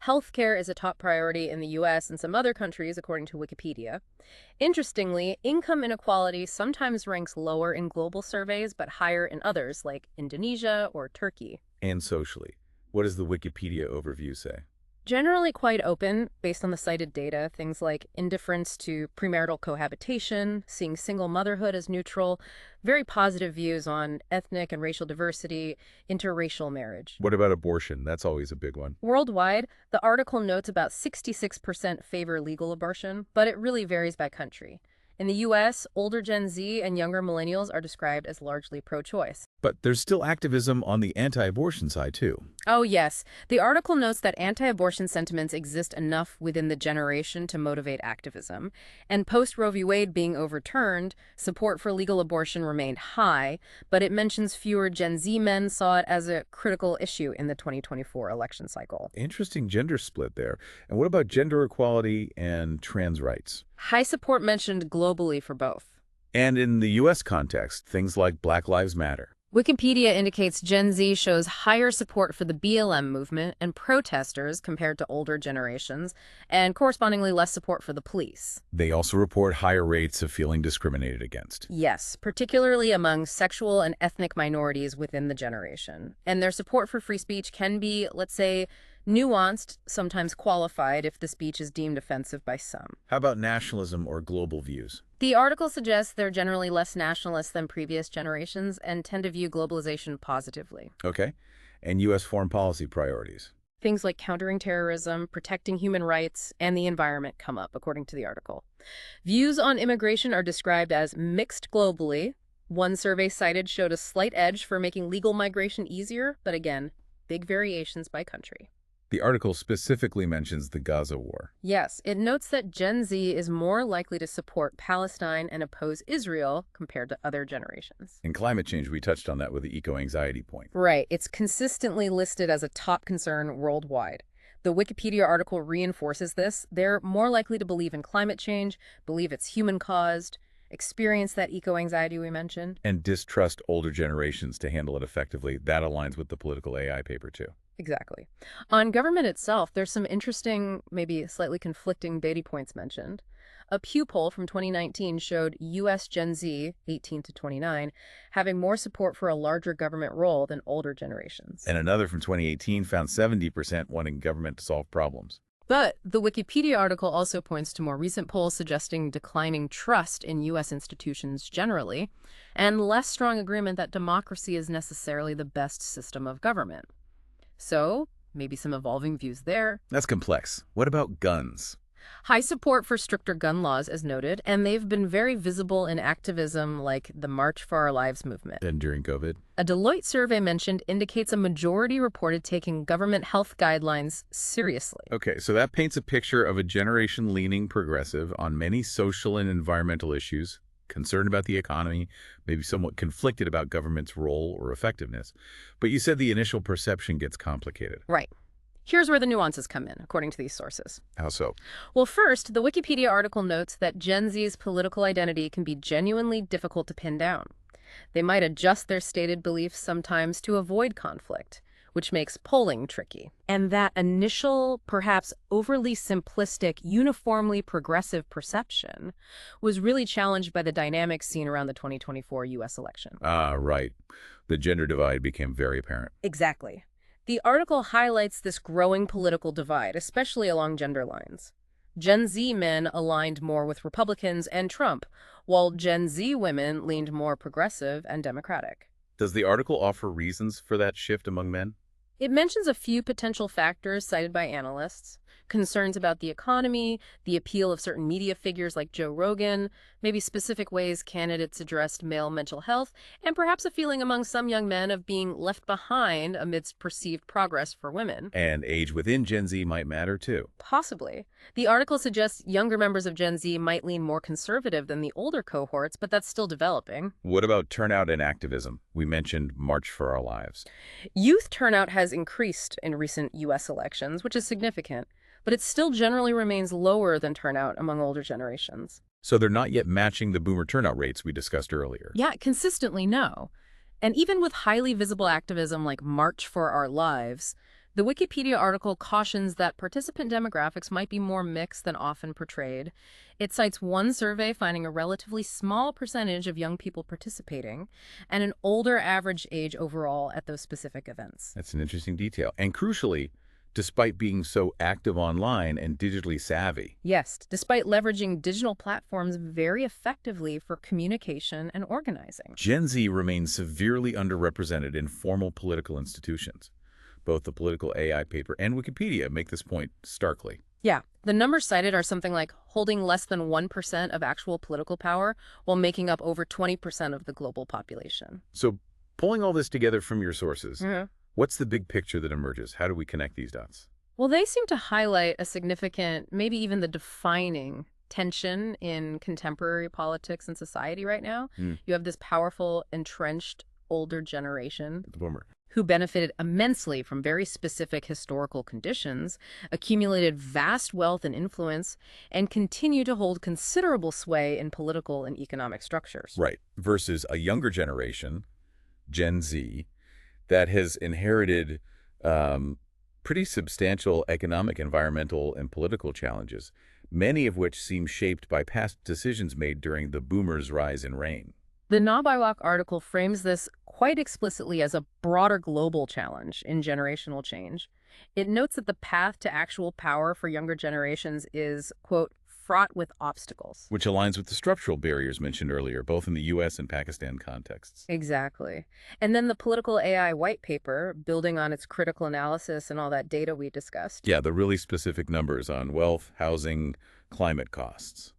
Healthcare is a top priority in the US and some other countries, according to Wikipedia. Interestingly, income inequality sometimes ranks lower in global surveys but higher in others, like Indonesia or Turkey. And socially. What does the Wikipedia overview say? Generally quite open based on the cited data, things like indifference to premarital cohabitation, seeing single motherhood as neutral, very positive views on ethnic and racial diversity, interracial marriage. What about abortion? That's always a big one. Worldwide, the article notes about 66% favor legal abortion, but it really varies by country. In the US, older Gen Z and younger millennials are described as largely pro-choice. But there's still activism on the anti-abortion side, too. Oh, yes. The article notes that anti-abortion sentiments exist enough within the generation to motivate activism. And post-Roe v. Wade being overturned, support for legal abortion remained high, but it mentions fewer Gen Z men saw it as a critical issue in the 2024 election cycle. Interesting gender split there. And what about gender equality and trans rights? High support mentioned globally for both. And in the U.S. context, things like Black Lives Matter. Wikipedia indicates Gen Z shows higher support for the BLM movement and protesters compared to older generations, and correspondingly less support for the police. They also report higher rates of feeling discriminated against. Yes, particularly among sexual and ethnic minorities within the generation. And their support for free speech can be, let's say, nuanced, sometimes qualified if the speech is deemed offensive by some. How about nationalism or global views? The article suggests they're generally less nationalist than previous generations and tend to view globalization positively. Okay. And U.S. foreign policy priorities. Things like countering terrorism, protecting human rights, and the environment come up, according to the article. Views on immigration are described as mixed globally. One survey cited showed a slight edge for making legal migration easier, but again, big variations by country. The article specifically mentions the Gaza war. Yes, it notes that Gen Z is more likely to support Palestine and oppose Israel compared to other generations. In climate change, we touched on that with the eco-anxiety point. Right, it's consistently listed as a top concern worldwide. The Wikipedia article reinforces this. They're more likely to believe in climate change, believe it's human-caused, experience that eco-anxiety we mentioned. And distrust older generations to handle it effectively. That aligns with the political AI paper, too. Exactly. On government itself, there's some interesting, maybe slightly conflicting data points mentioned. A Pew poll from 2019 showed U.S. Gen Z, 18 to 29, having more support for a larger government role than older generations. And another from 2018 found 70% wanting government to solve problems. But the Wikipedia article also points to more recent polls suggesting declining trust in U.S. institutions generally, and less strong agreement that democracy is necessarily the best system of government. So, maybe some evolving views there. That's complex. What about guns? High support for stricter gun laws, as noted, and they've been very visible in activism like the March for Our Lives movement. And during COVID? A Deloitte survey mentioned indicates a majority reported taking government health guidelines seriously. Okay, so that paints a picture of a generation leaning progressive on many social and environmental issues, concerned about the economy, maybe somewhat conflicted about government's role or effectiveness. But you said the initial perception gets complicated. Right. Here's where the nuances come in, according to these sources. How so? Well, first, the Wikipedia article notes that Gen Z's political identity can be genuinely difficult to pin down. They might adjust their stated beliefs sometimes to avoid conflict, which makes polling tricky. And that initial, perhaps overly simplistic, uniformly progressive perception was really challenged by the dynamics seen around the 2024 U.S. election. Ah, right. The gender divide became very apparent. Exactly. The article highlights this growing political divide, especially along gender lines. Gen Z men aligned more with Republicans and Trump, while Gen Z women leaned more progressive and democratic. Does the article offer reasons for that shift among men? It mentions a few potential factors cited by analysts: concerns about the economy, the appeal of certain media figures like Joe Rogan, maybe specific ways candidates addressed male mental health, and perhaps a feeling among some young men of being left behind amidst perceived progress for women. And age within Gen Z might matter too. Possibly. The article suggests younger members of Gen Z might lean more conservative than the older cohorts, but that's still developing. What about turnout and activism? We mentioned March for Our Lives. Youth turnout has increased in recent U.S. elections, which is significant, but it still generally remains lower than turnout among older generations. So they're not yet matching the boomer turnout rates we discussed earlier. Yeah, consistently no. And even with highly visible activism like March for Our Lives, The Wikipedia article cautions that participant demographics might be more mixed than often portrayed. It cites one survey finding a relatively small percentage of young people participating and an older average age overall at those specific events. That's an interesting detail. And crucially, despite being so active online and digitally savvy. Yes, despite leveraging digital platforms very effectively for communication and organizing. Gen Z remains severely underrepresented in formal political institutions. Both the political AI paper and Wikipedia make this point starkly. Yeah, the numbers cited are something like holding less than 1% of actual political power while making up over 20% of the global population. So, pulling all this together from your sources, Mhm. what's the big picture that emerges? How do we connect these dots? Well, they seem to highlight a significant, maybe even the defining tension in contemporary politics and society right now. Mm. You have this powerful, entrenched older generation The boomer. who benefited immensely from very specific historical conditions, accumulated vast wealth and influence, and continue to hold considerable sway in political and economic structures. Right. Versus a younger generation, Gen Z, that has inherited pretty substantial economic, environmental, and political challenges, many of which seem shaped by past decisions made during the boomers' rise and reign. The Nabiwak article frames this quite explicitly as a broader global challenge in generational change. It notes that the path to actual power for younger generations is, quote, fraught with obstacles. Which aligns with the structural barriers mentioned earlier, both in the U.S. and Pakistan contexts. Exactly. And then the political AI white paper, building on its critical analysis and all that data we discussed. Yeah, the really specific numbers on wealth, housing, climate costs.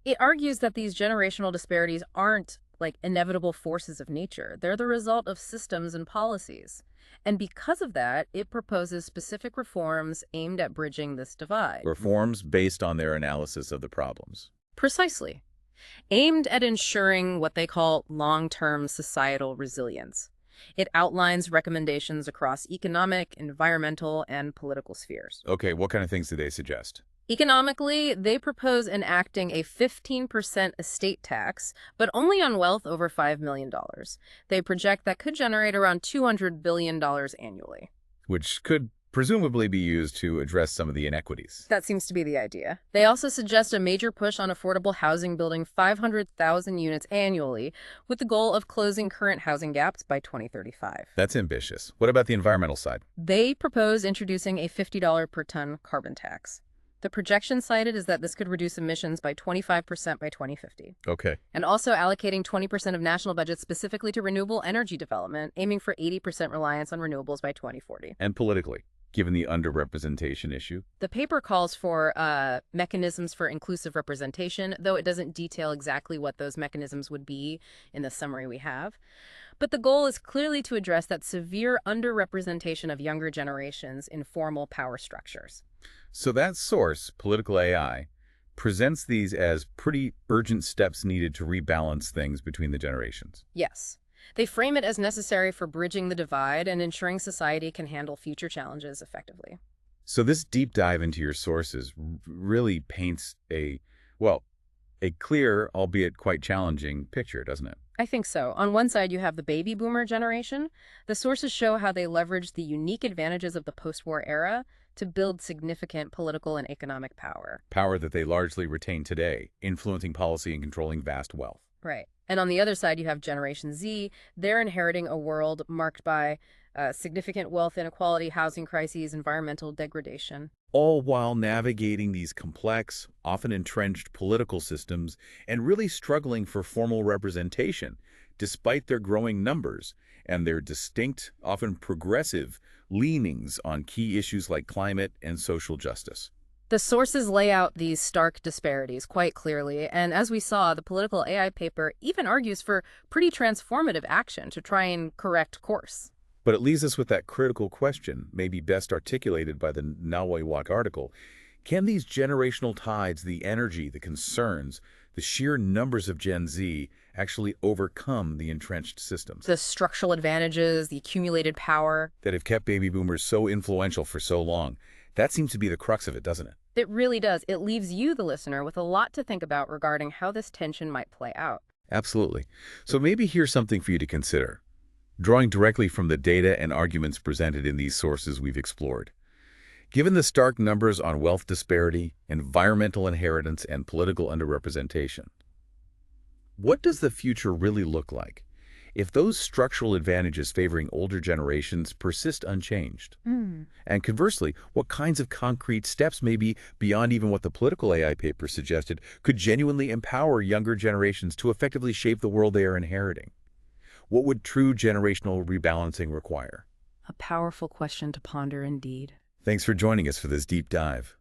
It argues that these generational disparities aren't like inevitable forces of nature. They're the result of systems and policies. And because of that, it proposes specific reforms aimed at bridging this divide. Reforms based on their analysis of the problems. Precisely. Aimed at ensuring what they call long-term societal resilience. It outlines recommendations across economic, environmental, and political spheres. Okay, what kind of things do they suggest? Economically, they propose enacting a 15% estate tax, but only on wealth over $5 million. They project that could generate around $200 billion annually. Which could presumably be used to address some of the inequities. That seems to be the idea. They also suggest a major push on affordable housing, building 500,000 units annually, with the goal of closing current housing gaps by 2035. That's ambitious. What about the environmental side? They propose introducing a $50 per ton carbon tax. The projection cited is that this could reduce emissions by 25% by 2050. Okay. And also allocating 20% of national budget specifically to renewable energy development, aiming for 80% reliance on renewables by 2040. And politically, given the underrepresentation issue? The paper calls for mechanisms for inclusive representation, though it doesn't detail exactly what those mechanisms would be in the summary we have. But the goal is clearly to address that severe underrepresentation of younger generations in formal power structures. So that source, Political AI, presents these as pretty urgent steps needed to rebalance things between the generations. Yes. They frame it as necessary for bridging the divide and ensuring society can handle future challenges effectively. So this deep dive into your sources really paints a clear, albeit quite challenging picture, doesn't it? I think so. On one side, you have the baby boomer generation. The sources show how they leveraged the unique advantages of the post-war era to build significant political and economic power. Power that they largely retain today, influencing policy and controlling vast wealth. Right. And on the other side, you have Generation Z. They're inheriting a world marked by significant wealth inequality, housing crises, environmental degradation. All while navigating these complex, often entrenched political systems and really struggling for formal representation, despite their growing numbers and their distinct, often progressive, leanings on key issues like climate and social justice. The sources lay out these stark disparities quite clearly, and as we saw, the Political AI paper even argues for pretty transformative action to try and correct course. But it leaves us with that critical question, maybe best articulated by the Nabiwak article. Can these generational tides, the energy, the concerns, the sheer numbers of Gen Z actually overcome the entrenched systems The structural advantages, the accumulated power. that have kept baby boomers so influential for so long? That seems to be the crux of it, doesn't it? It really does. It leaves you, the listener, with a lot to think about regarding how this tension might play out. Absolutely. So maybe here's something for you to consider. drawing directly from the data and arguments presented in these sources we've explored. Given the stark numbers on wealth disparity, environmental inheritance, and political underrepresentation, what does the future really look like if those structural advantages favoring older generations persist unchanged? And conversely, what kinds of concrete steps, maybe beyond even what the political AI paper suggested, could genuinely empower younger generations to effectively shape the world they are inheriting? What would true generational rebalancing require? A powerful question to ponder indeed. Thanks for joining us for this deep dive.